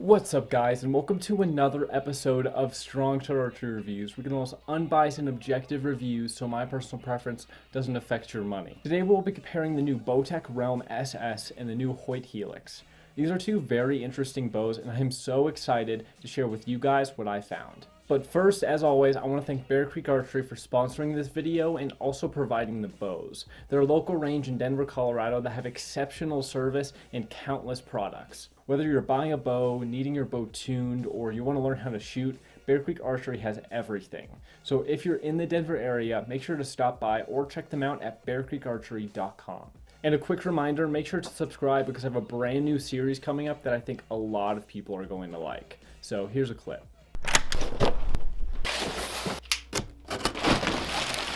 What's up, guys, and welcome to another episode of Strong Shot Archery Reviews. We're getting the most unbiased and objective reviews so my personal preference doesn't affect your money. Today we'll be comparing the new Bowtech Realm SS and the new Hoyt Helix. These are two very interesting bows, and I'm so excited to share with you guys what I found. But first, as always, I want to thank Bear Creek Archery for sponsoring this video and also providing the bows. They're a local range in Denver, Colorado that have exceptional service and countless products. Whether you're buying a bow, needing your bow tuned, or you want to learn how to shoot, Bear Creek Archery has everything. So if you're in the Denver area, make sure to stop by or check them out at bearcreekarchery.com. And a quick reminder, make sure to subscribe because I have a brand new series coming up that I think a lot of people are going to like. So here's a clip.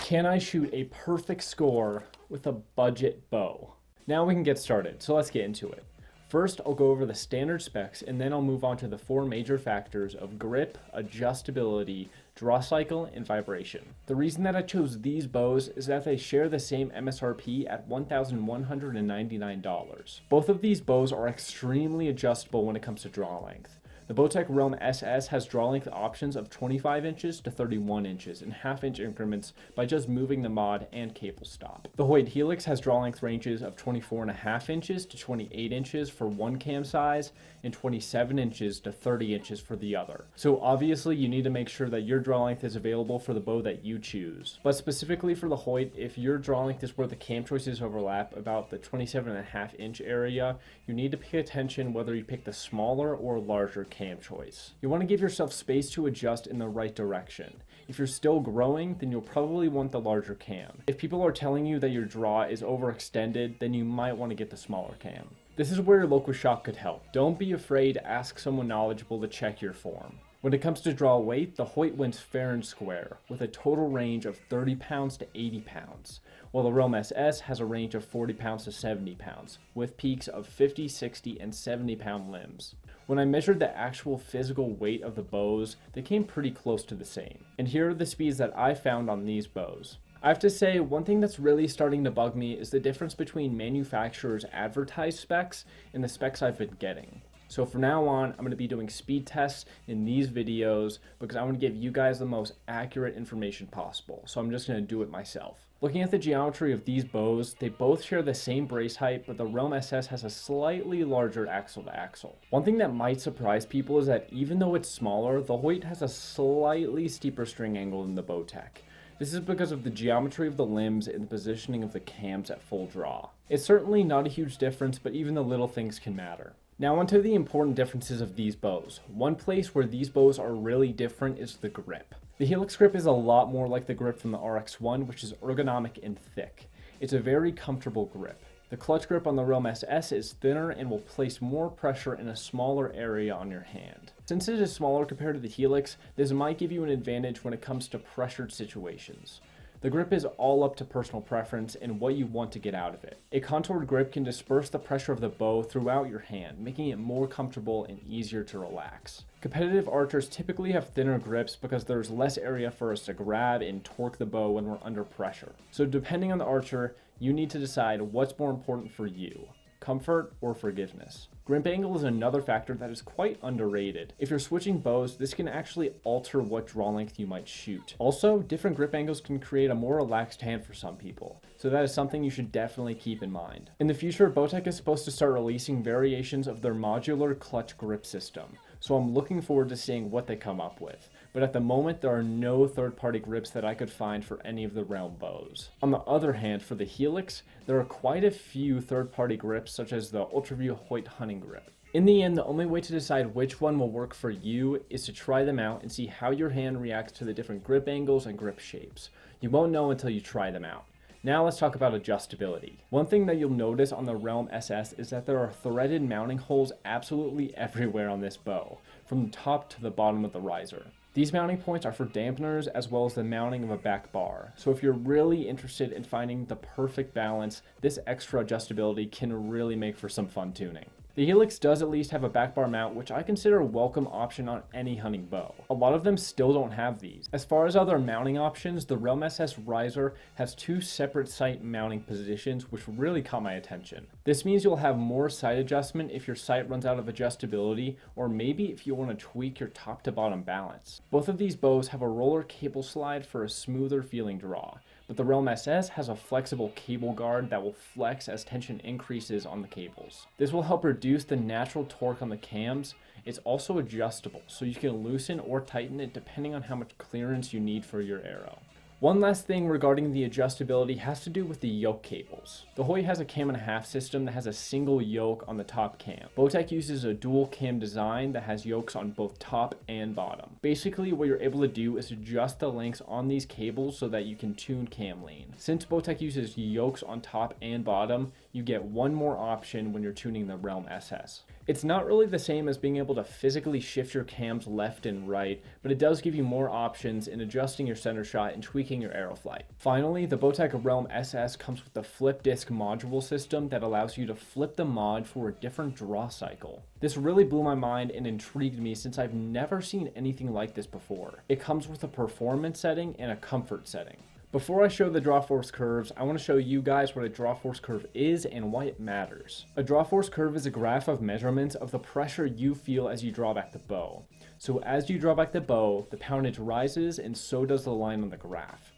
Can I shoot a perfect score with a budget bow? Now we can get started, so let's get into it. First, I'll go over the standard specs, and then I'll move on to the four major factors of grip, adjustability, draw cycle, and vibration. The reason that I chose these bows is that they share the same MSRP at $1,199. Both of these bows are extremely adjustable when it comes to draw length. The Bowtech Realm SS has draw length options of 25 inches to 31 inches in half-inch increments by just moving the mod and cable stop. The Hoyt Helix has draw length ranges of 24.5 inches to 28 inches for one cam size and 27 inches to 30 inches for the other. So obviously you need to make sure that your draw length is available for the bow that you choose. But specifically for the Hoyt, if your draw length is where the cam choices overlap, about the 27.5 inch area, you need to pay attention whether you pick the smaller or larger cam choice. You want to give yourself space to adjust in the right direction. If you're still growing, then you'll probably want the larger cam. If people are telling you that your draw is overextended, then you might want to get the smaller cam. This is where your local shop could help. Don't be afraid to ask someone knowledgeable to check your form. When it comes to draw weight, the Hoyt wins fair and square, with a total range of 30 pounds to 80 pounds, while the Realm SS has a range of 40 pounds to 70 pounds, with peaks of 50, 60, and 70 pound limbs. When I measured the actual physical weight of the bows, they came pretty close to the same. And here are the speeds that I found on these bows. I have to say, one thing that's really starting to bug me is the difference between manufacturers' advertised specs and the specs I've been getting. So from now on, I'm going to be doing speed tests in these videos because I want to give you guys the most accurate information possible. So I'm just going to do it myself. Looking at the geometry of these bows, they both share the same brace height, but the Realm SS has a slightly larger axle to axle. One thing that might surprise people is that even though it's smaller, the Hoyt has a slightly steeper string angle than the Bowtech. This is because of the geometry of the limbs and the positioning of the cams at full draw. It's certainly not a huge difference, but even the little things can matter. Now onto the important differences of these bows. One place where these bows are really different is the grip. The Helix grip is a lot more like the grip from the RX-1, which is ergonomic and thick. It's a very comfortable grip. The clutch grip on the Realm SS is thinner and will place more pressure in a smaller area on your hand. Since it is smaller compared to the Helix, this might give you an advantage when it comes to pressured situations. The grip is all up to personal preference and what you want to get out of it. A contoured grip can disperse the pressure of the bow throughout your hand, making it more comfortable and easier to relax. Competitive archers typically have thinner grips because there's less area for us to grab and torque the bow when we're under pressure. So depending on the archer, you need to decide what's more important for you, comfort or forgiveness. Grip angle is another factor that is quite underrated. If you're switching bows, this can actually alter what draw length you might shoot. Also, different grip angles can create a more relaxed hand for some people, so that is something you should definitely keep in mind. In the future, Bowtech is supposed to start releasing variations of their modular clutch grip system, so I'm looking forward to seeing what they come up with. But at the moment, there are no third-party grips that I could find for any of the Realm bows. On the other hand, for the Helix, there are quite a few third-party grips such as the UltraView Hoyt hunting grip. In the end, the only way to decide which one will work for you is to try them out and see how your hand reacts to the different grip angles and grip shapes. You won't know until you try them out. Now let's talk about adjustability. One thing that you'll notice on the Realm SS is that there are threaded mounting holes absolutely everywhere on this bow, from the top to the bottom of the riser. These mounting points are for dampeners as well as the mounting of a back bar. So if you're really interested in finding the perfect balance, this extra adjustability can really make for some fun tuning. The Helix does at least have a back bar mount, which I consider a welcome option on any hunting bow. A lot of them still don't have these. As far as other mounting options, the Realm SS riser has 2 separate sight mounting positions, which really caught my attention. This means you'll have more sight adjustment if your sight runs out of adjustability, or maybe if you want to tweak your top to bottom balance. Both of these bows have a roller cable slide for a smoother feeling draw, but the Realm SS has a flexible cable guard that will flex as tension increases on the cables. This will help reduce the natural torque on the cams. It's also adjustable, so you can loosen or tighten it depending on how much clearance you need for your arrow. One last thing regarding the adjustability has to do with the yoke cables. The Hoyt has a cam and a half system that has a single yoke on the top cam. Bowtech uses a dual cam design that has yokes on both top and bottom. Basically, what you're able to do is adjust the lengths on these cables so that you can tune cam lean. Since Bowtech uses yokes on top and bottom, you get one more option when you're tuning the Realm SS. It's not really the same as being able to physically shift your cams left and right, but it does give you more options in adjusting your center shot and tweaking your arrow flight. Finally, the Bowtech Realm SS comes with the flip disc module system that allows you to flip the mod for a different draw cycle. This really blew my mind and intrigued me since I've never seen anything like this before. It comes with a performance setting and a comfort setting. Before I show the draw force curves, I want to show you guys what a draw force curve is and why it matters. A draw force curve is a graph of measurements of the pressure you feel as you draw back the bow. So as you draw back the bow, the poundage rises and so does the line on the graph.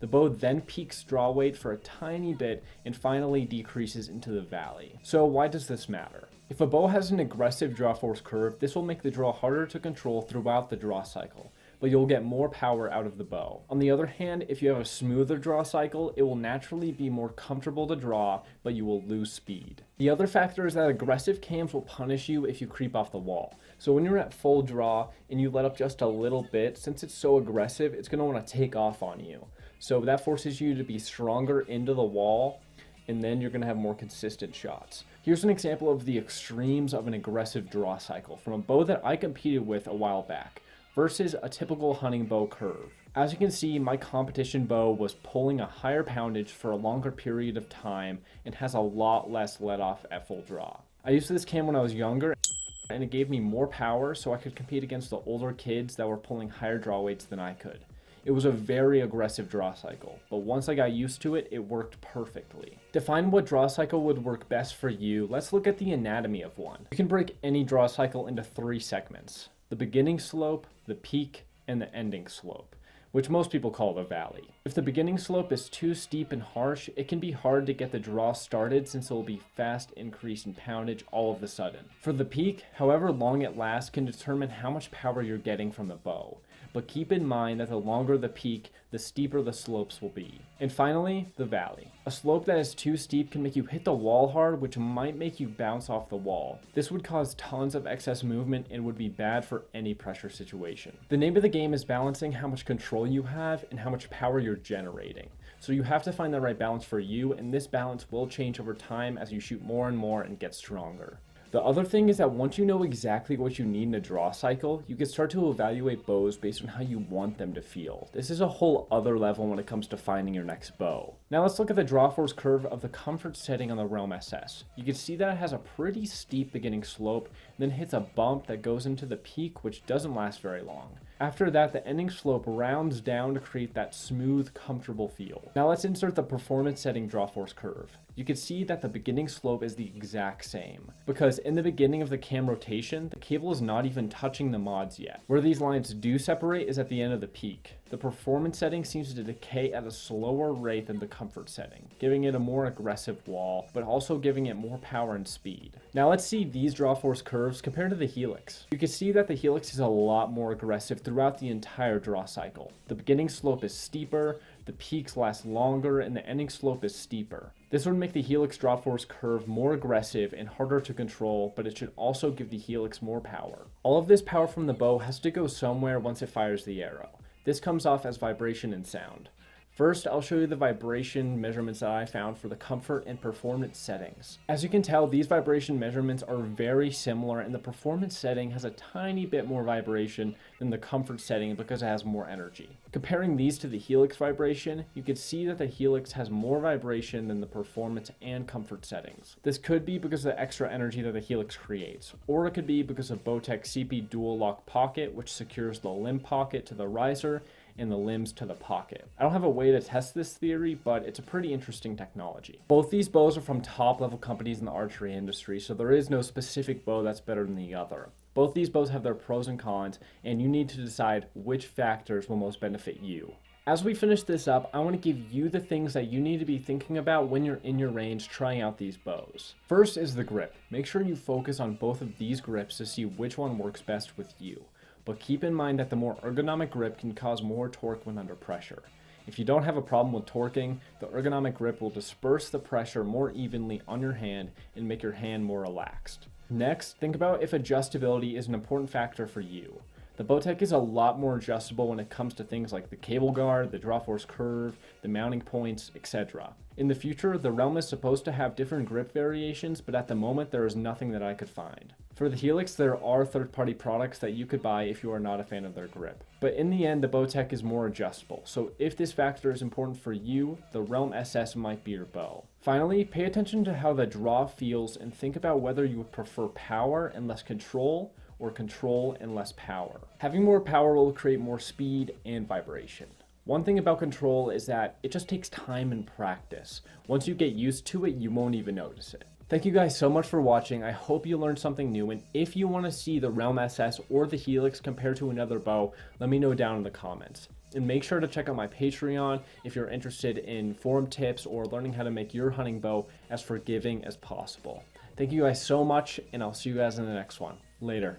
The bow then peaks draw weight for a tiny bit and finally decreases into the valley. So why does this matter? If a bow has an aggressive draw force curve, this will make the draw harder to control throughout the draw cycle, but you'll get more power out of the bow. On the other hand, if you have a smoother draw cycle, it will naturally be more comfortable to draw, but you will lose speed. The other factor is that aggressive cams will punish you if you creep off the wall. So when you're at full draw and you let up just a little bit, since it's so aggressive, it's going to want to take off on you. So that forces you to be stronger into the wall, and then you're going to have more consistent shots. Here's an example of the extremes of an aggressive draw cycle from a bow that I competed with a while back versus a typical hunting bow curve. As you can see, my competition bow was pulling a higher poundage for a longer period of time and has a lot less let off at full draw. I used this cam when I was younger, and it gave me more power so I could compete against the older kids that were pulling higher draw weights than I could. It was a very aggressive draw cycle, but once I got used to it, it worked perfectly. To find what draw cycle would work best for you, let's look at the anatomy of one. You can break any draw cycle into 3 segments: the beginning slope, the peak, and the ending slope, which most people call the valley. If the beginning slope is too steep and harsh, it can be hard to get the draw started since it will be fast increase in poundage all of a sudden. For the peak, however long it lasts can determine how much power you're getting from the bow. But keep in mind that the longer the peak, the steeper the slopes will be. And finally, the valley. A slope that is too steep can make you hit the wall hard, which might make you bounce off the wall. This would cause tons of excess movement and would be bad for any pressure situation. The name of the game is balancing how much control you have and how much power you're generating. So you have to find the right balance for you, and this balance will change over time as you shoot more and more and get stronger. The other thing is that once you know exactly what you need in a draw cycle, you can start to evaluate bows based on how you want them to feel. This is a whole other level when it comes to finding your next bow. Now let's look at the draw force curve of the comfort setting on the Realm SS. You can see that it has a pretty steep beginning slope, and then hits a bump that goes into the peak, which doesn't last very long. After that, the ending slope rounds down to create that smooth, comfortable feel. Now let's insert the performance setting draw force curve. You can see that the beginning slope is the exact same, because in the beginning of the cam rotation, the cable is not even touching the mods yet. Where these lines do separate is at the end of the peak. The performance setting seems to decay at a slower rate than the comfort setting, giving it a more aggressive wall, but also giving it more power and speed. Now let's see these draw force curves compared to the Helix. You can see that the Helix is a lot more aggressive throughout the entire draw cycle. The beginning slope is steeper, the peaks last longer, and the ending slope is steeper. This would make the Helix draw force curve more aggressive and harder to control, but it should also give the Helix more power. All of this power from the bow has to go somewhere once it fires the arrow. This comes off as vibration and sound. First, I'll show you the vibration measurements that I found for the comfort and performance settings. As you can tell, these vibration measurements are very similar, and the performance setting has a tiny bit more vibration than the comfort setting because it has more energy. Comparing these to the Helix vibration, you can see that the Helix has more vibration than the performance and comfort settings. This could be because of the extra energy that the Helix creates, or it could be because of Bowtech CP dual lock pocket, which secures the limb pocket to the riser and the limbs to the pocket. I don't have a way to test this theory, but it's a pretty interesting technology. Both these bows are from top level companies in the archery industry, so there is no specific bow that's better than the other. Both these bows have their pros and cons, and you need to decide which factors will most benefit you. As we finish this up, I want to give you the things that you need to be thinking about when you're in your range trying out these bows. First is the grip. Make sure you focus on both of these grips to see which one works best with you. But keep in mind that the more ergonomic grip can cause more torque when under pressure. If you don't have a problem with torquing, the ergonomic grip will disperse the pressure more evenly on your hand and make your hand more relaxed. Next, think about if adjustability is an important factor for you. The Bowtech is a lot more adjustable when it comes to things like the cable guard, the draw force curve, the mounting points, etc. In the future, the Realm is supposed to have different grip variations, but at the moment there is nothing that I could find. For the Helix, there are third-party products that you could buy if you are not a fan of their grip. But in the end, the Bowtech is more adjustable, so if this factor is important for you, the Realm SS might be your bow. Finally, pay attention to how the draw feels and think about whether you would prefer power and less control, or control and less power. Having more power will create more speed and vibration. One thing about control is that it just takes time and practice. Once you get used to it, you won't even notice it. Thank you guys so much for watching. I hope you learned something new, and if you want to see the Realm SS or the Helix compared to another bow, let me know down in the comments. And make sure to check out my Patreon if you're interested in forum tips or learning how to make your hunting bow as forgiving as possible. Thank you guys so much, and I'll see you guys in the next one. Later.